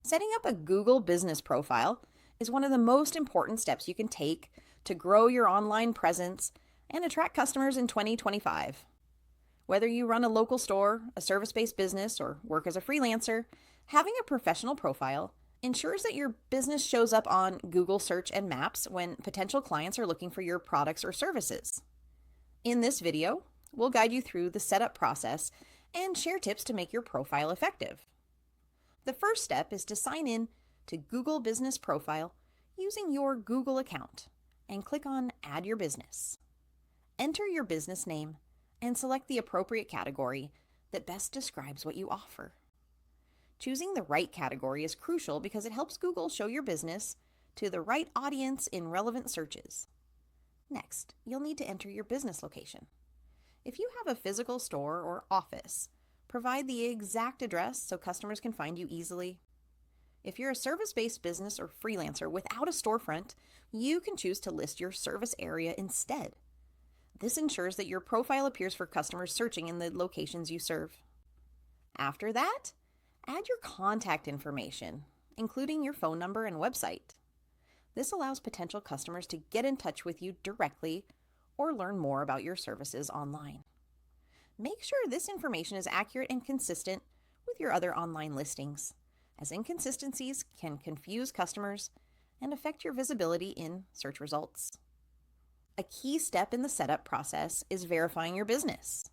Setting up a Google business profile is one of the most important steps you can take to grow your online presence and attract customers in 2025. Whether you run a local store, a service based business, or work as a freelancer, having a professional profile ensures that your business shows up on Google search and maps when potential clients are looking for your products or services. In this video, we'll guide you through the setup process and share tips to make your profile effective. The first step is to sign in to Google Business Profile using your Google account and click on Add Your Business. Enter your business name and select the appropriate category that best describes what you offer. Choosing the right category is crucial because it helps Google show your business to the right audience in relevant searches. Next, you'll need to enter your business location. If you have a physical store or office, provide the exact address so customers can find you easily. If you're a service-based business or freelancer without a storefront, you can choose to list your service area instead. This ensures that your profile appears for customers searching in the locations you serve. After that, add your contact information, including your phone number and website. This allows potential customers to get in touch with you directly or learn more about your services online. Make sure this information is accurate and consistent with your other online listings, as inconsistencies can confuse customers and affect your visibility in search results. A key step in the setup process is verifying your business.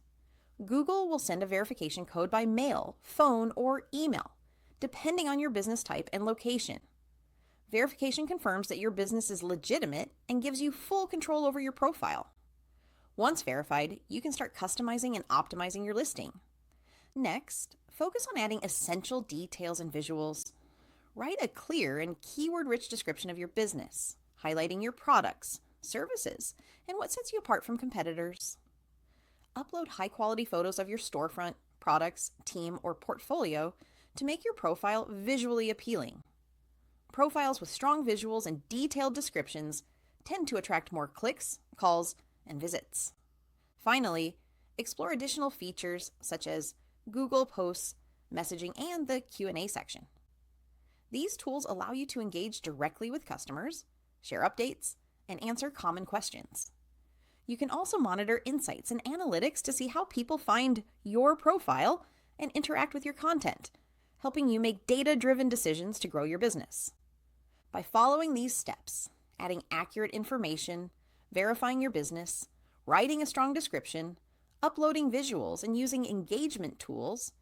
Google will send a verification code by mail, phone, or email, depending on your business type and location. Verification confirms that your business is legitimate and gives you full control over your profile. Once verified, you can start customizing and optimizing your listing. Next, focus on adding essential details and visuals. Write a clear and keyword-rich description of your business, highlighting your products, services, and what sets you apart from competitors. Upload high-quality photos of your storefront, products, team, or portfolio to make your profile visually appealing. Profiles with strong visuals and detailed descriptions tend to attract more clicks, calls, and visits. Finally, explore additional features such as Google Posts, messaging, and the Q&A section. These tools allow you to engage directly with customers, share updates, and answer common questions. You can also monitor insights and analytics to see how people find your profile and interact with your content, helping you make data-driven decisions to grow your business. By following these steps, adding accurate information, verifying your business, writing a strong description, uploading visuals, and using engagement tools,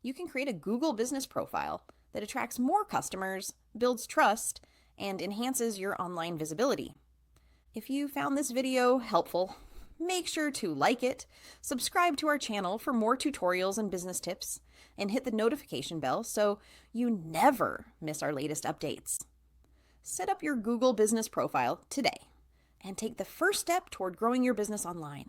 you can create a Google business profile that attracts more customers, builds trust, and enhances your online visibility. If you found this video helpful, make sure to like it, subscribe to our channel for more tutorials and business tips, and hit the notification bell so you never miss our latest updates. Set up your Google business profile today and take the first step toward growing your business online.